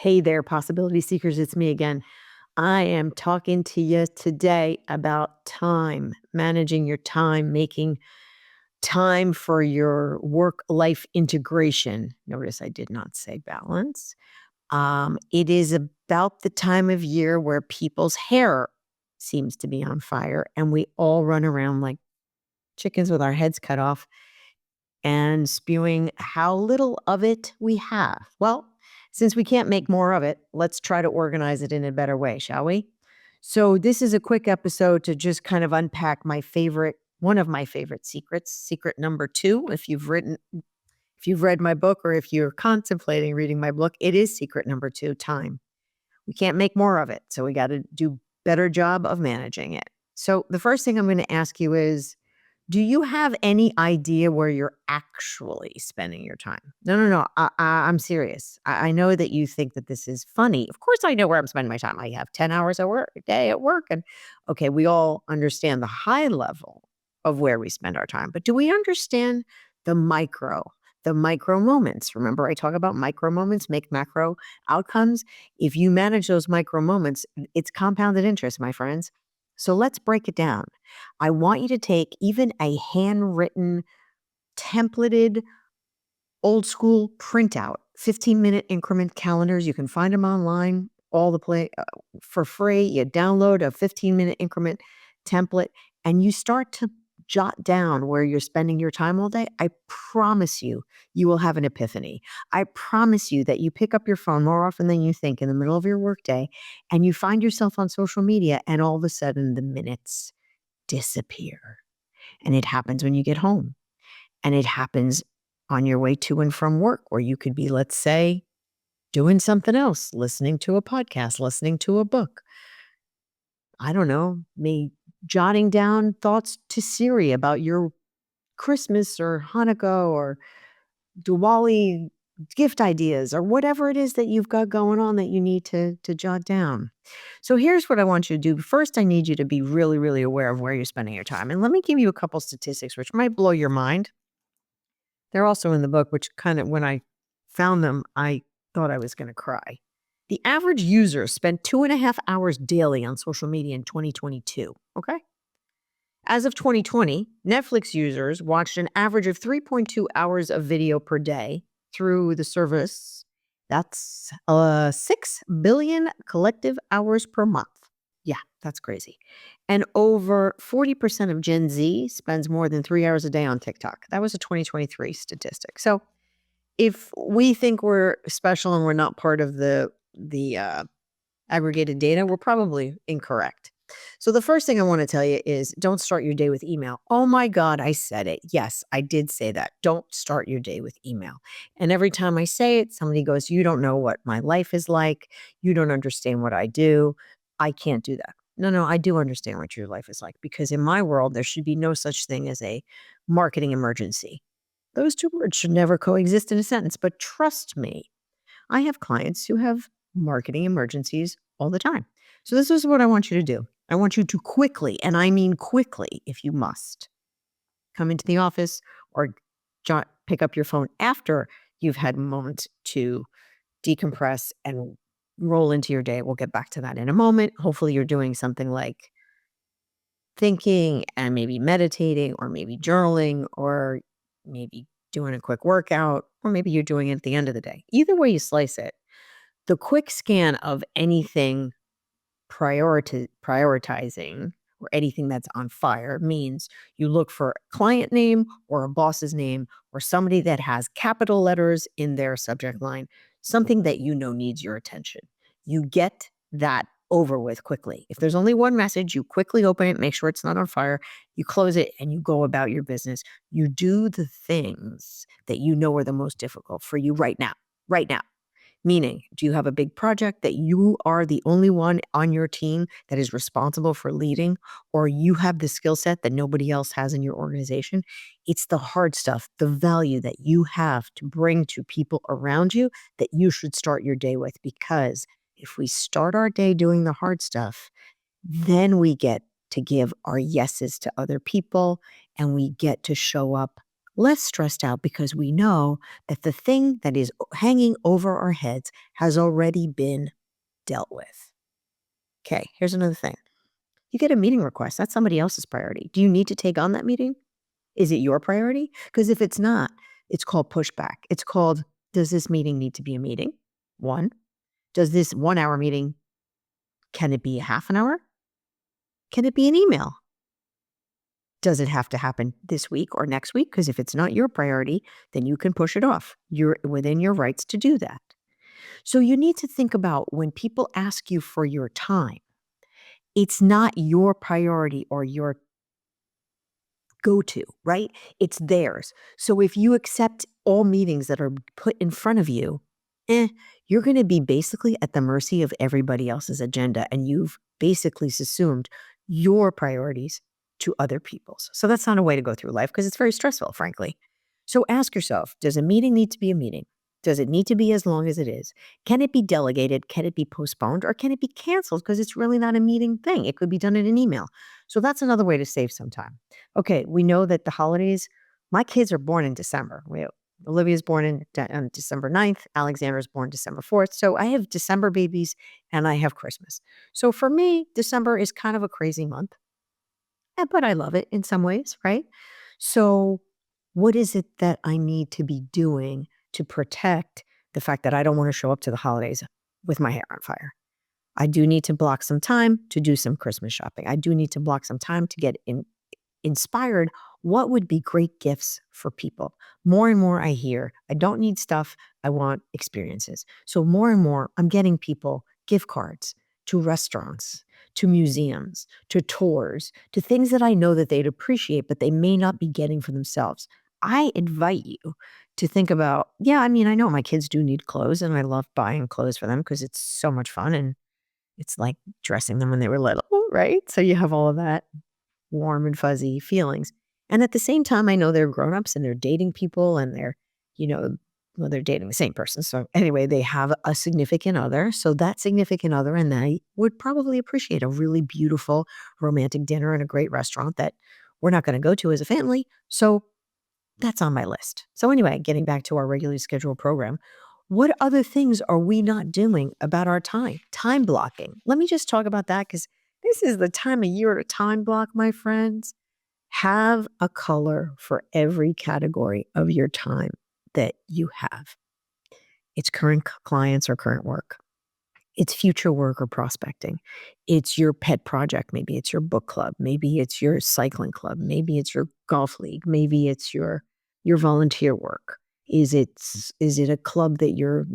Hey there, possibility seekers. It's me again. I am talking to you today about time, managing your time, making time for your work life integration. Notice I did not say balance. It is about the time of year where people's hair seems to be on fire, and we all run around like chickens with our heads cut off and spewing how little of it we have. Well, since we can't make more of it, let's try to organize it in a better way, shall we? So, this is a quick episode to just kind of unpack one of my favorite secrets, secret number 2. If you've read my book or if you're contemplating reading my book, it is secret number 2, time. We can't make more of it, so we got to do better job of managing it. So, the first thing I'm going to ask you is, do you have any idea where you're actually spending your time? No, no, no. I'm serious. I know that you think that this is funny. Of course, I know where I'm spending my time. I have 10 hours a day at work. And okay, we all understand the high level of where we spend our time. But do we understand the micro moments? Remember, I talk about micro moments make macro outcomes. If you manage those micro moments, it's compounded interest, my friends. So let's break it down. I want you to take even a handwritten, templated, old school printout, 15-minute increment calendars. You can find them online, all the play for free. You download a 15-minute increment template and you start to jot down where you're spending your time all day. I promise you, you will have an epiphany. I promise you that you pick up your phone more often than you think in the middle of your workday and you find yourself on social media and all of a sudden the minutes disappear. And it happens when you get home. And it happens on your way to and from work, where you could be, let's say, doing something else, listening to a podcast, listening to a book. I don't know, me jotting down thoughts to Siri about your Christmas or Hanukkah or Diwali gift ideas or whatever it is that you've got going on that you need to jot down. So here's what I want you to do. First, I need you to be really, really aware of where you're spending your time. And let me give you a couple statistics which might blow your mind. They're also in the book, which kind of, when I found them, I thought I was going to cry. The average user spent 2.5 hours daily on social media in 2022. Okay. As of 2020, Netflix users watched an average of 3.2 hours of video per day through the service. That's 6 billion collective hours per month. Yeah, that's crazy. And over 40% of Gen Z spends more than 3 hours a day on TikTok. That was a 2023 statistic. So if we think we're special and we're not part of the aggregated data, we're probably incorrect. So the first thing I want to tell you is don't start your day with email. Oh my God, I said it. Yes, I did say that. Don't start your day with email. And every time I say it, somebody goes, you don't know what my life is like. You don't understand what I do. I can't do that. No, no, I do understand what your life is like, because in my world, there should be no such thing as a marketing emergency. Those two words should never coexist in a sentence. But trust me, I have clients who have marketing emergencies all the time. So this is what I want you to do. I want you to quickly, and I mean quickly, if you must, come into the office or pick up your phone after you've had a moment to decompress and roll into your day. We'll get back to that in a moment. Hopefully you're doing something like thinking and maybe meditating or maybe journaling or maybe doing a quick workout, or maybe you're doing it at the end of the day. Either way you slice it, the quick scan of anything prioritizing or anything that's on fire means you look for a client name or a boss's name or somebody that has capital letters in their subject line, something that you know needs your attention. You get that over with quickly. If there's only one message, you quickly open it, make sure it's not on fire, you close it, and you go about your business. You do the things that you know are the most difficult for you right now. Right now. Meaning, do you have a big project that you are the only one on your team that is responsible for leading, or you have the skill set that nobody else has in your organization? It's the hard stuff, the value that you have to bring to people around you that you should start your day with, because if we start our day doing the hard stuff, then we get to give our yeses to other people and we get to show up less stressed out because we know that the thing that is hanging over our heads has already been dealt with. Okay, here's another thing. You get a meeting request, that's somebody else's priority. Do you need to take on that meeting? Is it your priority? Because if it's not, it's called pushback. It's called, does this meeting need to be a meeting? One, does this 1 hour meeting, can it be a half an hour? Can it be an email? Does it have to happen this week or next week? Because if it's not your priority, then you can push it off. You're within your rights to do that. So you need to think about when people ask you for your time, it's not your priority or your go to, right? It's theirs. So if you accept all meetings that are put in front of you, you're going to be basically at the mercy of everybody else's agenda. And you've basically assumed your priorities to other people's. So that's not a way to go through life because it's very stressful, frankly. So ask yourself, does a meeting need to be a meeting? Does it need to be as long as it is? Can it be delegated? Can it be postponed? Or can it be canceled because it's really not a meeting thing? It could be done in an email. So that's another way to save some time. Okay, we know that the holidays, my kids are born in December. Olivia's born on December 9th. Alexander's born December 4th. So I have December babies and I have Christmas. So for me, December is kind of a crazy month, but I love it in some ways, right? So what is it that I need to be doing to protect the fact that I don't want to show up to the holidays with my hair on fire? I do need to block some time to do some Christmas shopping. I do need to block some time to get inspired. What would be great gifts for people? More and more I hear, I don't need stuff, I want experiences. So more and more I'm getting people gift cards to restaurants, to museums, to tours, to things that I know that they'd appreciate, but they may not be getting for themselves. I invite you to think about, yeah, I mean, I know my kids do need clothes and I love buying clothes for them because it's so much fun and it's like dressing them when they were little, right? So you have all of that warm and fuzzy feelings. And at the same time, I know they're grown-ups and they're dating people and they're, you know, well, they're dating the same person. So anyway, they have a significant other. So that significant other and they would probably appreciate a really beautiful romantic dinner in a great restaurant that we're not going to go to as a family. So that's on my list. So anyway, getting back to our regularly scheduled program, what other things are we not doing about our time? Time blocking. Let me just talk about that because this is the time of year to time block, my friends. Have a color for every category of your time that you have. It's current clients or current work. It's future work or prospecting. It's your pet project. Maybe it's your book club. Maybe it's your cycling club. Maybe it's your golf league. Maybe it's your volunteer work. Is it a club that you're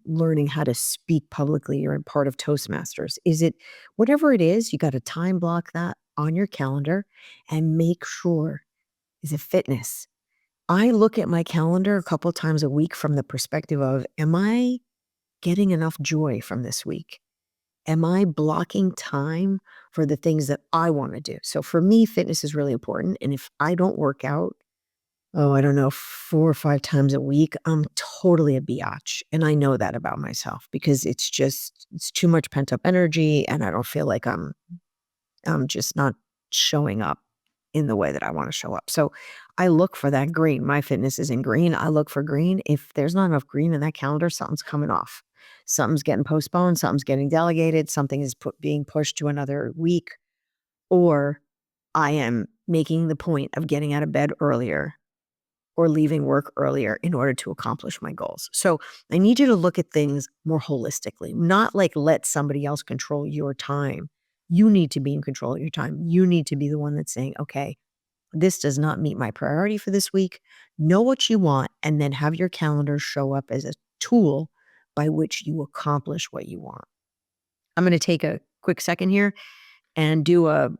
learning how to speak publicly? You're in part of Toastmasters. Is it whatever it is? You got to time block that on your calendar and make sure. Is it fitness? I look at my calendar a couple times a week from the perspective of, am I getting enough joy from this week? Am I blocking time for the things that I want to do? So for me, fitness is really important. And if I don't work out, oh, I don't know, 4 or 5 times a week, I'm totally a biatch. And I know that about myself because it's too much pent up energy and I don't feel like I'm just not showing up in the way that I want to show up. So I look for that green. My fitness is in green. I look for green. If there's not enough green in that calendar, something's coming off. Something's getting postponed, something's getting delegated, something is being pushed to another week, or I am making the point of getting out of bed earlier or leaving work earlier in order to accomplish my goals. So I need you to look at things more holistically, not like let somebody else control your time. You need to be in control of your time. You need to be the one that's saying, okay, this does not meet my priority for this week. Know what you want and then have your calendar show up as a tool by which you accomplish what you want. I'm going to take a quick second here and do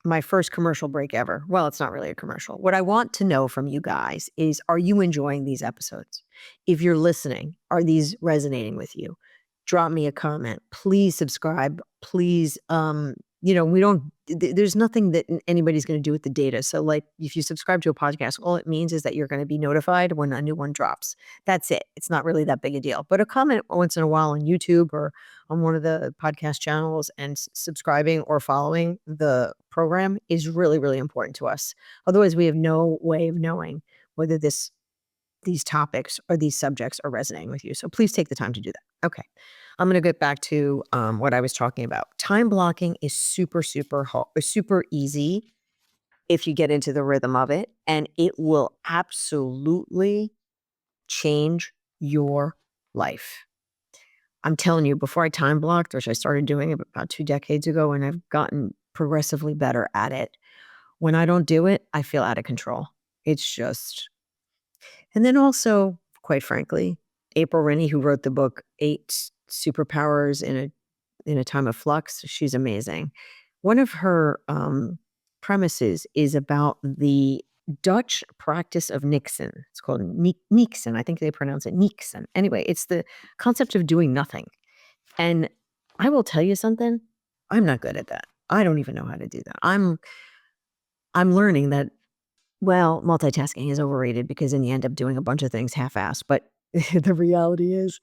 my first commercial break ever. Well, it's not really a commercial. What I want to know from you guys is, are you enjoying these episodes? If you're listening, are these resonating with you? Drop me a comment. Please subscribe. Please, we don't, there's nothing that anybody's going to do with the data. So like if you subscribe to a podcast, all it means is that you're going to be notified when a new one drops. That's it. It's not really that big a deal. But a comment once in a while on YouTube or on one of the podcast channels and subscribing or following the program is really, really important to us. Otherwise, we have no way of knowing whether these topics or these subjects are resonating with you. So please take the time to do that. Okay. I'm going to get back to what I was talking about. Time blocking is super easy if you get into the rhythm of it, and it will absolutely change your life. I'm telling you, before I time blocked, which I started doing it about 2 decades ago, and I've gotten progressively better at it. When I don't do it, I feel out of control. It's just and then also, quite frankly, April Rennie, who wrote the book, Eight Superpowers in a Time of Flux, she's amazing. One of her, premises is about the Dutch practice of Niksen. It's called Niksen. I think they pronounce it Niksen. Anyway, it's the concept of doing nothing. And I will tell you something, I'm not good at that. I don't even know how to do that. I'm learning that, well, multitasking is overrated because then you end up doing a bunch of things half-assed, but the reality is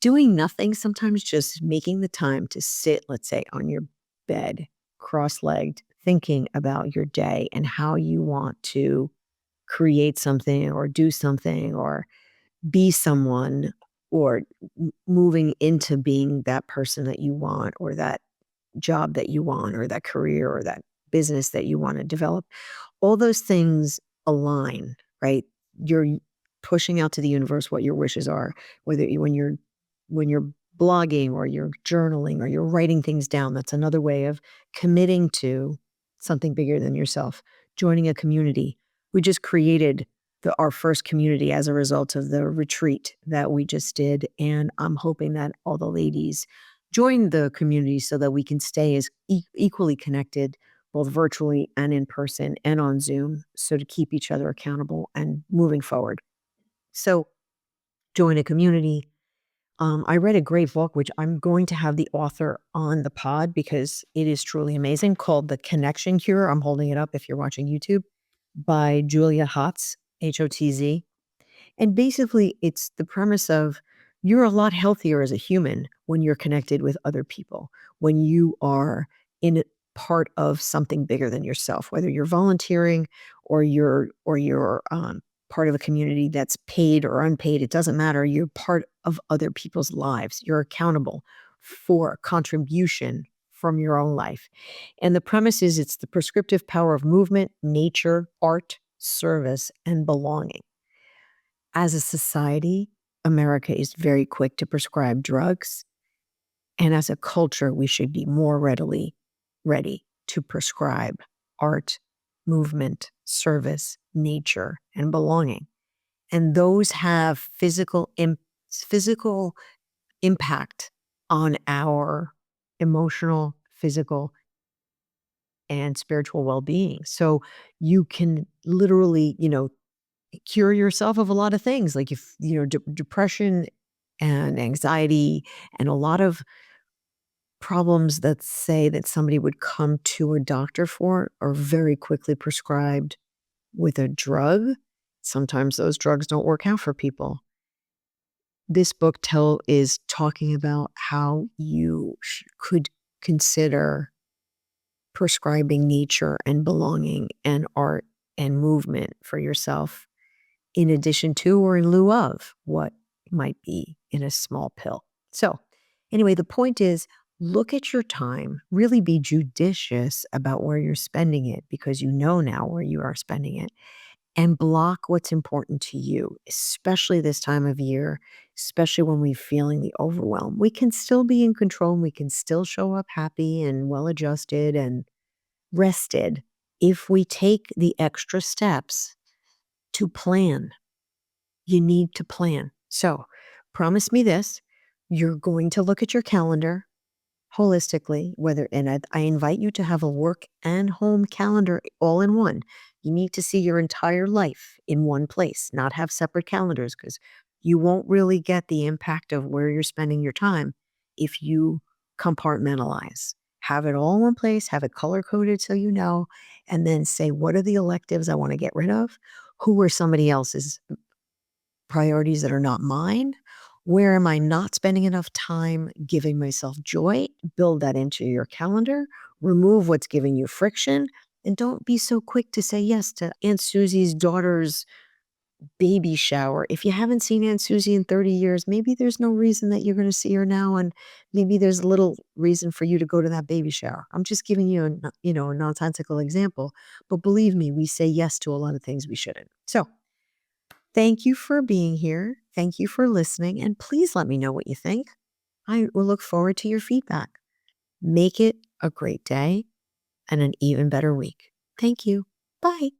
doing nothing, sometimes just making the time to sit, let's say, on your bed, cross-legged, thinking about your day and how you want to create something or do something or be someone or moving into being that person that you want or that job that you want or that career or that business that you want to develop. All those things align, right? You're pushing out to the universe what your wishes are, whether when you're blogging or you're journaling or you're writing things down. That's another way of committing to something bigger than yourself. Joining a community. We just created our first community as a result of the retreat that we just did, and I'm hoping that all the ladies join the community so that we can stay as equally connected both virtually and in person and on Zoom, so to keep each other accountable and moving forward. So join a community. I read a great book, which I'm going to have the author on the pod because it is truly amazing, called The Connection Cure. I'm holding it up if you're watching YouTube, by Julia Hotz, Hotz. And basically, it's the premise of you're a lot healthier as a human when you're connected with other people, when you are in part of something bigger than yourself, whether you're volunteering or you're part of a community that's paid or unpaid. It doesn't matter. You're part of other people's lives. You're accountable for contribution from your own life. And the premise is it's the prescriptive power of movement, nature, art, service, and belonging. As a society, America is very quick to prescribe drugs. And as a culture, we should be more readily ready to prescribe art, movement, service, nature, and belonging. And those have physical impact on our emotional, physical, and spiritual well-being. So you can literally, cure yourself of a lot of things, like if depression and anxiety and a lot of problems that say that somebody would come to a doctor for are very quickly prescribed with a drug. Sometimes those drugs don't work out for people. This book is talking about how you could consider prescribing nature and belonging and art and movement for yourself in addition to or in lieu of what might be in a small pill. So, anyway, the point is look at your time, really be judicious about where you're spending it because you know now where you are spending it, and block what's important to you, especially this time of year, especially when we're feeling the overwhelm. We can still be in control and we can still show up happy and well adjusted and rested if we take the extra steps to plan. You need to plan. So, promise me this, you're going to look at your calendar holistically, I invite you to have a work and home calendar all in one. You need to see your entire life in one place, not have separate calendars, because you won't really get the impact of where you're spending your time if you compartmentalize. Have it all in one place, have it color coded so you know, and then say, what are the electives I want to get rid of? Who are somebody else's priorities that are not mine? Where am I not spending enough time giving myself joy? Build that into your calendar. Remove what's giving you friction. And don't be so quick to say yes to Aunt Susie's daughter's baby shower. If you haven't seen Aunt Susie in 30 years, maybe there's no reason that you're going to see her now, and maybe there's little reason for you to go to that baby shower. I'm just giving you a nonsensical example, but believe me, we say yes to a lot of things we shouldn't. So, thank you for being here. Thank you for listening, and please let me know what you think. I will look forward to your feedback. Make it a great day and an even better week. Thank you. Bye.